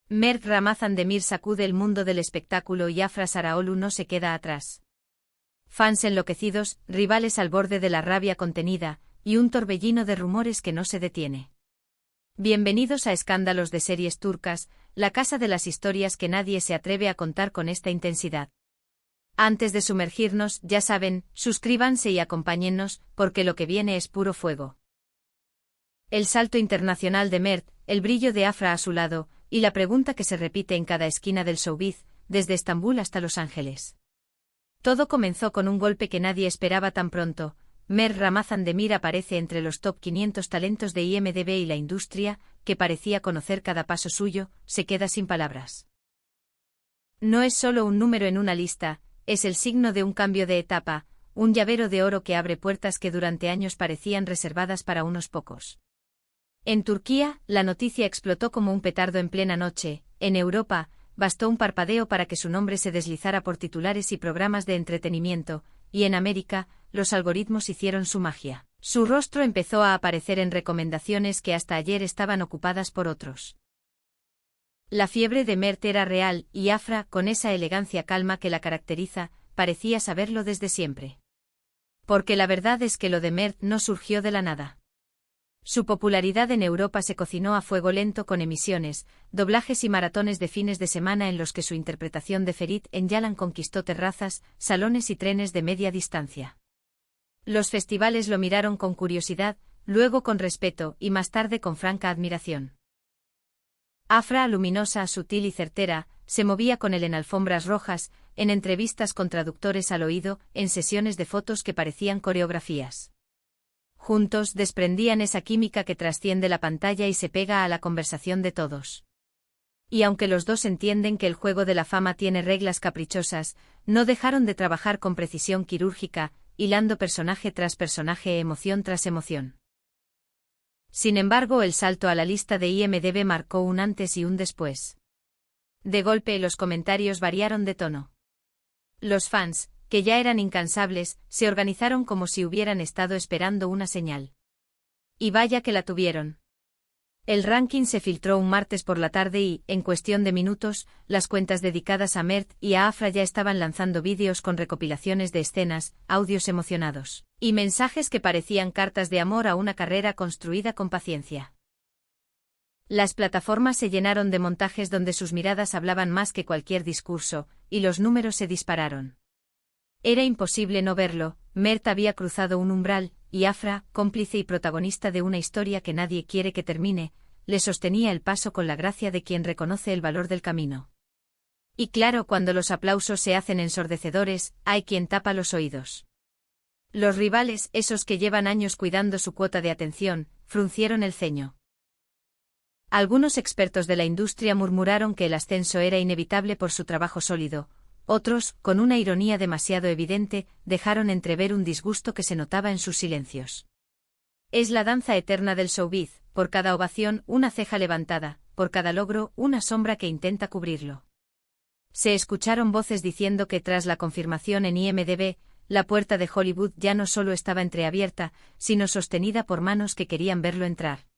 Mert Ramazan Demir sacude el mundo del espectáculo y Afra Saraolu no se queda atrás. Fans enloquecidos, rivales al borde de la rabia contenida, y un torbellino de rumores que no se detiene. Bienvenidos a Escándalos de Series Turcas, la casa de las historias que nadie se atreve a contar con esta intensidad. Antes de sumergirnos, ya saben, suscríbanse y acompáñennos, porque lo que viene es puro fuego. El salto internacional de Mert, el brillo de Afra a su lado, y la pregunta que se repite en cada esquina del showbiz, desde Estambul hasta Los Ángeles. Todo comenzó con un golpe que nadie esperaba tan pronto. Mert Ramazan Demir aparece entre los top 500 talentos de IMDb y la industria, que parecía conocer cada paso suyo, se queda sin palabras. No es solo un número en una lista, es el signo de un cambio de etapa, un llavero de oro que abre puertas que durante años parecían reservadas para unos pocos. En Turquía, la noticia explotó como un petardo en plena noche. En Europa, bastó un parpadeo para que su nombre se deslizara por titulares y programas de entretenimiento, y en América, los algoritmos hicieron su magia. Su rostro empezó a aparecer en recomendaciones que hasta ayer estaban ocupadas por otros. La fiebre de Mert era real, y Afra, con esa elegancia calma que la caracteriza, parecía saberlo desde siempre. Porque la verdad es que lo de Mert no surgió de la nada. Su popularidad en Europa se cocinó a fuego lento con emisiones, doblajes y maratones de fines de semana en los que su interpretación de Ferit en Yalan conquistó terrazas, salones y trenes de media distancia. Los festivales lo miraron con curiosidad, luego con respeto y más tarde con franca admiración. Afra, luminosa, sutil y certera, se movía con él en alfombras rojas, en entrevistas con traductores al oído, en sesiones de fotos que parecían coreografías. Juntos desprendían esa química que trasciende la pantalla y se pega a la conversación de todos. Y aunque los dos entienden que el juego de la fama tiene reglas caprichosas, no dejaron de trabajar con precisión quirúrgica, hilando personaje tras personaje, emoción tras emoción. Sin embargo, el salto a la lista de IMDb marcó un antes y un después. De golpe, los comentarios variaron de tono. Los fans, que ya eran incansables, se organizaron como si hubieran estado esperando una señal. Y vaya que la tuvieron. El ranking se filtró un martes por la tarde y, en cuestión de minutos, las cuentas dedicadas a Mert y a Afra ya estaban lanzando vídeos con recopilaciones de escenas, audios emocionados, y mensajes que parecían cartas de amor a una carrera construida con paciencia. Las plataformas se llenaron de montajes donde sus miradas hablaban más que cualquier discurso, y los números se dispararon. Era imposible no verlo, Mert había cruzado un umbral, y Afra, cómplice y protagonista de una historia que nadie quiere que termine, le sostenía el paso con la gracia de quien reconoce el valor del camino. Y claro, cuando los aplausos se hacen ensordecedores, hay quien tapa los oídos. Los rivales, esos que llevan años cuidando su cuota de atención, fruncieron el ceño. Algunos expertos de la industria murmuraron que el ascenso era inevitable por su trabajo sólido. Otros, con una ironía demasiado evidente, dejaron entrever un disgusto que se notaba en sus silencios. Es la danza eterna del showbiz, por cada ovación una ceja levantada, por cada logro una sombra que intenta cubrirlo. Se escucharon voces diciendo que tras la confirmación en IMDb, la puerta de Hollywood ya no solo estaba entreabierta, sino sostenida por manos que querían verlo entrar.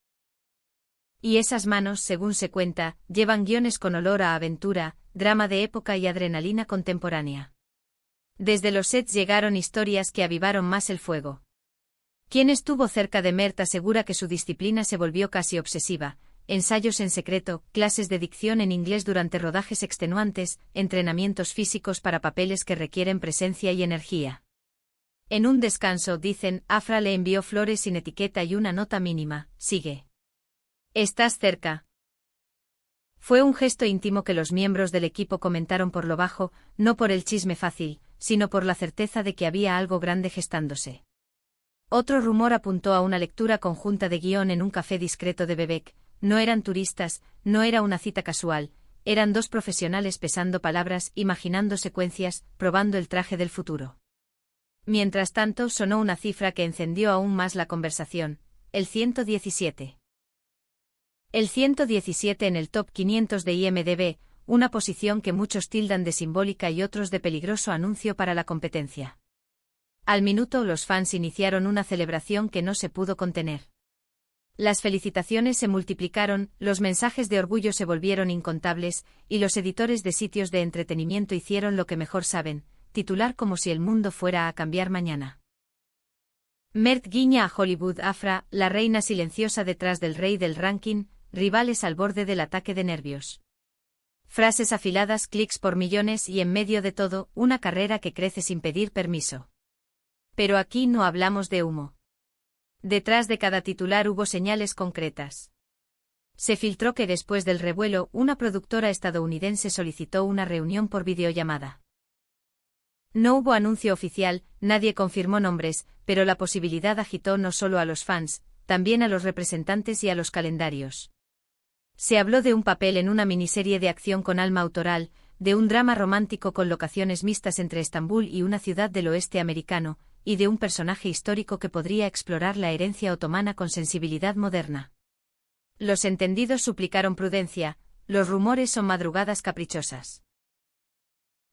Y esas manos, según se cuenta, llevan guiones con olor a aventura, drama de época y adrenalina contemporánea. Desde los sets llegaron historias que avivaron más el fuego. Quien estuvo cerca de Mert asegura que su disciplina se volvió casi obsesiva, ensayos en secreto, clases de dicción en inglés durante rodajes extenuantes, entrenamientos físicos para papeles que requieren presencia y energía. En un descanso, dicen, Afra le envió flores sin etiqueta y una nota mínima: sigue. Estás cerca. Fue un gesto íntimo que los miembros del equipo comentaron por lo bajo, no por el chisme fácil, sino por la certeza de que había algo grande gestándose. Otro rumor apuntó a una lectura conjunta de guión en un café discreto de Bebek. No eran turistas, no era una cita casual, eran dos profesionales pesando palabras, imaginando secuencias, probando el traje del futuro. Mientras tanto, sonó una cifra que encendió aún más la conversación: el 117. El 117 en el top 500 de IMDb, una posición que muchos tildan de simbólica y otros de peligroso anuncio para la competencia. Al minuto, los fans iniciaron una celebración que no se pudo contener. Las felicitaciones se multiplicaron, los mensajes de orgullo se volvieron incontables, y los editores de sitios de entretenimiento hicieron lo que mejor saben, titular como si el mundo fuera a cambiar mañana. Mert guiña a Hollywood. Afra, la reina silenciosa detrás del rey del ranking, rivales al borde del ataque de nervios. Frases afiladas, clics por millones y en medio de todo, una carrera que crece sin pedir permiso. Pero aquí no hablamos de humo. Detrás de cada titular hubo señales concretas. Se filtró que después del revuelo, una productora estadounidense solicitó una reunión por videollamada. No hubo anuncio oficial, nadie confirmó nombres, pero la posibilidad agitó no solo a los fans, también a los representantes y a los calendarios. Se habló de un papel en una miniserie de acción con alma autoral, de un drama romántico con locaciones mixtas entre Estambul y una ciudad del oeste americano, y de un personaje histórico que podría explorar la herencia otomana con sensibilidad moderna. Los entendidos suplicaron prudencia, los rumores son madrugadas caprichosas.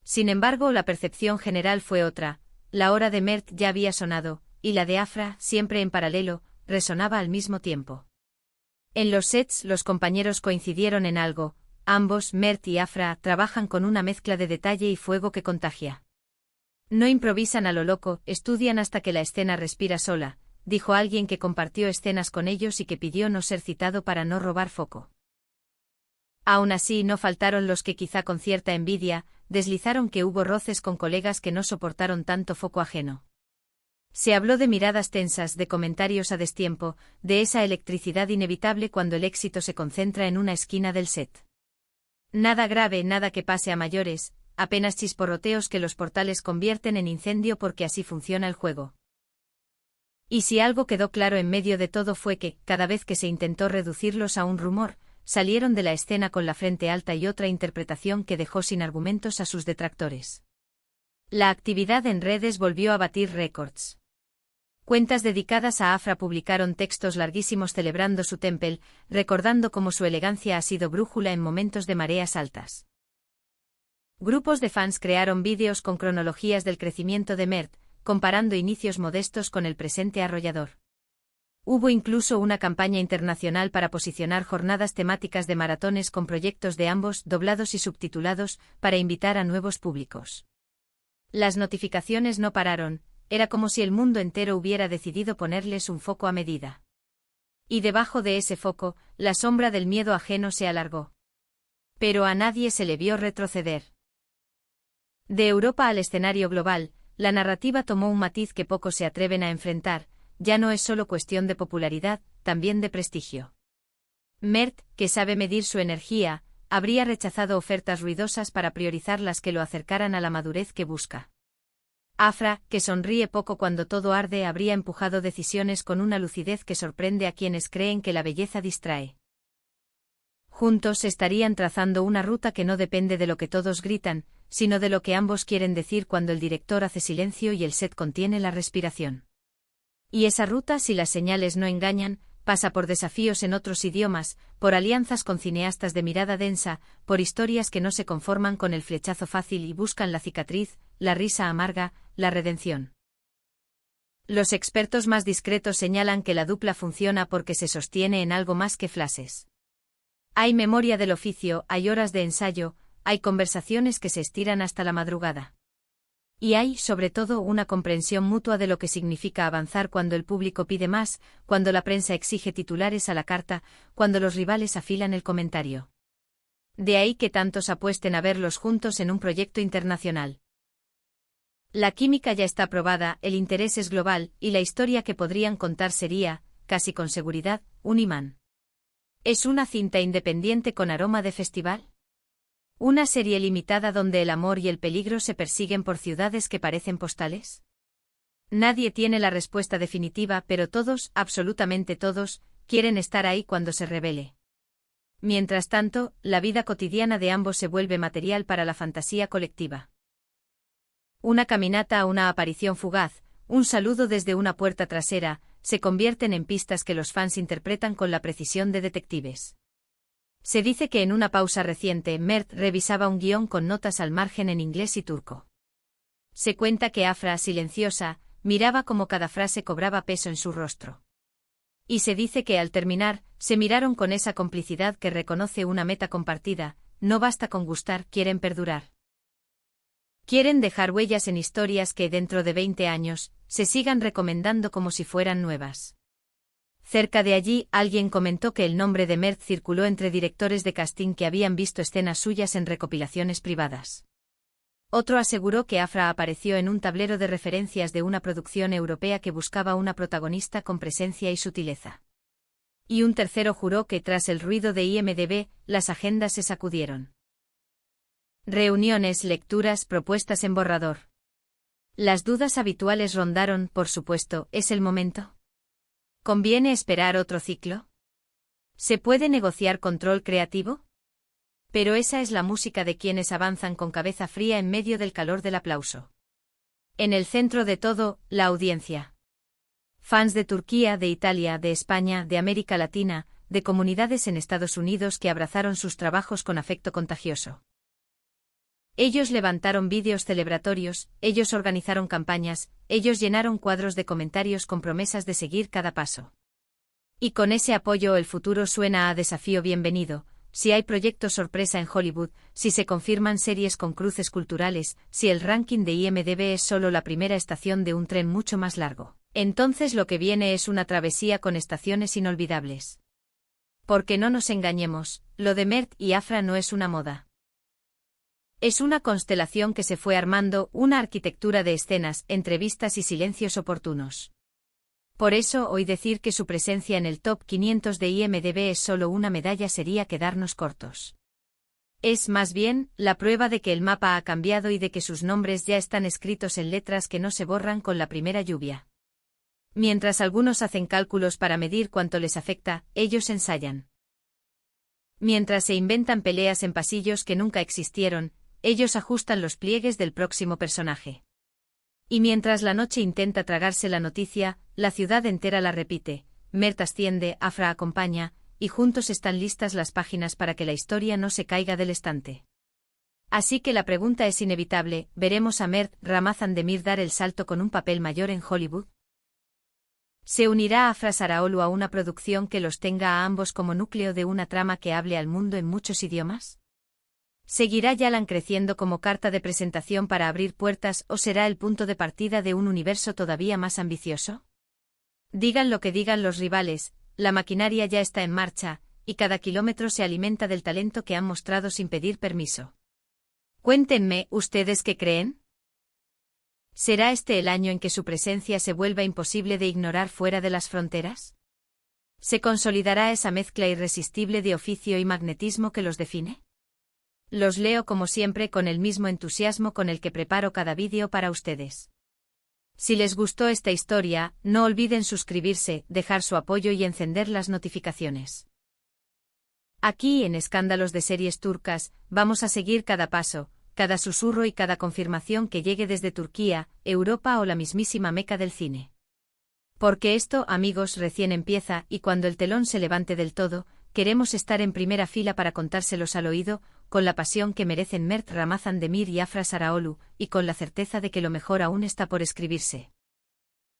Sin embargo, la percepción general fue otra, la hora de Mert ya había sonado, y la de Afra, siempre en paralelo, resonaba al mismo tiempo. En los sets los compañeros coincidieron en algo, ambos, Mert y Afra, trabajan con una mezcla de detalle y fuego que contagia. No improvisan a lo loco, estudian hasta que la escena respira sola, dijo alguien que compartió escenas con ellos y que pidió no ser citado para no robar foco. Aún así no faltaron los que quizá con cierta envidia, deslizaron que hubo roces con colegas que no soportaron tanto foco ajeno. Se habló de miradas tensas, de comentarios a destiempo, de esa electricidad inevitable cuando el éxito se concentra en una esquina del set. Nada grave, nada que pase a mayores, apenas chisporroteos que los portales convierten en incendio porque así funciona el juego. Y si algo quedó claro en medio de todo fue que, cada vez que se intentó reducirlos a un rumor, salieron de la escena con la frente alta y otra interpretación que dejó sin argumentos a sus detractores. La actividad en redes volvió a batir récords. Cuentas dedicadas a Afra publicaron textos larguísimos celebrando su temple, recordando cómo su elegancia ha sido brújula en momentos de mareas altas. Grupos de fans crearon vídeos con cronologías del crecimiento de Mert, comparando inicios modestos con el presente arrollador. Hubo incluso una campaña internacional para posicionar jornadas temáticas de maratones con proyectos de ambos, doblados y subtitulados, para invitar a nuevos públicos. Las notificaciones no pararon, era como si el mundo entero hubiera decidido ponerles un foco a medida. Y debajo de ese foco, la sombra del miedo ajeno se alargó. Pero a nadie se le vio retroceder. De Europa al escenario global, la narrativa tomó un matiz que pocos se atreven a enfrentar, ya no es solo cuestión de popularidad, también de prestigio. Mert, que sabe medir su energía, habría rechazado ofertas ruidosas para priorizar las que lo acercaran a la madurez que busca. Afra, que sonríe poco cuando todo arde, habría empujado decisiones con una lucidez que sorprende a quienes creen que la belleza distrae. Juntos estarían trazando una ruta que no depende de lo que todos gritan, sino de lo que ambos quieren decir cuando el director hace silencio y el set contiene la respiración. Y esa ruta, si las señales no engañan, pasa por desafíos en otros idiomas, por alianzas con cineastas de mirada densa, por historias que no se conforman con el flechazo fácil y buscan la cicatriz, la risa amarga, la redención. Los expertos más discretos señalan que la dupla funciona porque se sostiene en algo más que flashes. Hay memoria del oficio, hay horas de ensayo, hay conversaciones que se estiran hasta la madrugada. Y hay, sobre todo, una comprensión mutua de lo que significa avanzar cuando el público pide más, cuando la prensa exige titulares a la carta, cuando los rivales afilan el comentario. De ahí que tantos apuesten a verlos juntos en un proyecto internacional. La química ya está probada, el interés es global, y la historia que podrían contar sería, casi con seguridad, un imán. ¿Es una cinta independiente con aroma de festival? ¿Una serie limitada donde el amor y el peligro se persiguen por ciudades que parecen postales? Nadie tiene la respuesta definitiva, pero todos, absolutamente todos, quieren estar ahí cuando se revele. Mientras tanto, la vida cotidiana de ambos se vuelve material para la fantasía colectiva. Una caminata, una aparición fugaz, un saludo desde una puerta trasera, se convierten en pistas que los fans interpretan con la precisión de detectives. Se dice que en una pausa reciente, Mert revisaba un guión con notas al margen en inglés y turco. Se cuenta que Afra, silenciosa, miraba cómo cada frase cobraba peso en su rostro. Y se dice que al terminar, se miraron con esa complicidad que reconoce una meta compartida, no basta con gustar, quieren perdurar. Quieren dejar huellas en historias que dentro de 20 años, se sigan recomendando como si fueran nuevas. Cerca de allí, alguien comentó que el nombre de Mert circuló entre directores de casting que habían visto escenas suyas en recopilaciones privadas. Otro aseguró que Afra apareció en un tablero de referencias de una producción europea que buscaba una protagonista con presencia y sutileza. Y un tercero juró que tras el ruido de IMDb, las agendas se sacudieron. Reuniones, lecturas, propuestas en borrador. Las dudas habituales rondaron, por supuesto, ¿es el momento? ¿Conviene esperar otro ciclo? ¿Se puede negociar control creativo? Pero esa es la música de quienes avanzan con cabeza fría en medio del calor del aplauso. En el centro de todo, la audiencia. Fans de Turquía, de Italia, de España, de América Latina, de comunidades en Estados Unidos que abrazaron sus trabajos con afecto contagioso. Ellos levantaron vídeos celebratorios, ellos organizaron campañas, ellos llenaron cuadros de comentarios con promesas de seguir cada paso. Y con ese apoyo el futuro suena a desafío bienvenido, si hay proyectos sorpresa en Hollywood, si se confirman series con cruces culturales, si el ranking de IMDb es solo la primera estación de un tren mucho más largo. Entonces lo que viene es una travesía con estaciones inolvidables. Porque no nos engañemos, lo de Mert y Afra no es una moda. Es una constelación que se fue armando, una arquitectura de escenas, entrevistas y silencios oportunos. Por eso hoy decir que su presencia en el top 500 de IMDb es solo una medalla sería quedarnos cortos. Es más bien la prueba de que el mapa ha cambiado y de que sus nombres ya están escritos en letras que no se borran con la primera lluvia. Mientras algunos hacen cálculos para medir cuánto les afecta, ellos ensayan. Mientras se inventan peleas en pasillos que nunca existieron, ellos ajustan los pliegues del próximo personaje. Y mientras la noche intenta tragarse la noticia, la ciudad entera la repite, Mert asciende, Afra acompaña, y juntos están listas las páginas para que la historia no se caiga del estante. Así que la pregunta es inevitable, ¿veremos a Mert Ramazan Demir dar el salto con un papel mayor en Hollywood? ¿Se unirá Afra Saraolu a una producción que los tenga a ambos como núcleo de una trama que hable al mundo en muchos idiomas? ¿Seguirá Yalan creciendo como carta de presentación para abrir puertas o será el punto de partida de un universo todavía más ambicioso? Digan lo que digan los rivales, la maquinaria ya está en marcha, y cada kilómetro se alimenta del talento que han mostrado sin pedir permiso. Cuéntenme, ¿ustedes qué creen? ¿Será este el año en que su presencia se vuelva imposible de ignorar fuera de las fronteras? ¿Se consolidará esa mezcla irresistible de oficio y magnetismo que los define? Los leo como siempre con el mismo entusiasmo con el que preparo cada vídeo para ustedes. Si les gustó esta historia, no olviden suscribirse, dejar su apoyo y encender las notificaciones. Aquí en Escándalos de Series Turcas, vamos a seguir cada paso, cada susurro y cada confirmación que llegue desde Turquía, Europa o la mismísima Meca del cine. Porque esto, amigos, recién empieza y cuando el telón se levante del todo, queremos estar en primera fila para contárselos al oído, con la pasión que merecen Mert Ramazan Demir y Afra Saraolu, y con la certeza de que lo mejor aún está por escribirse.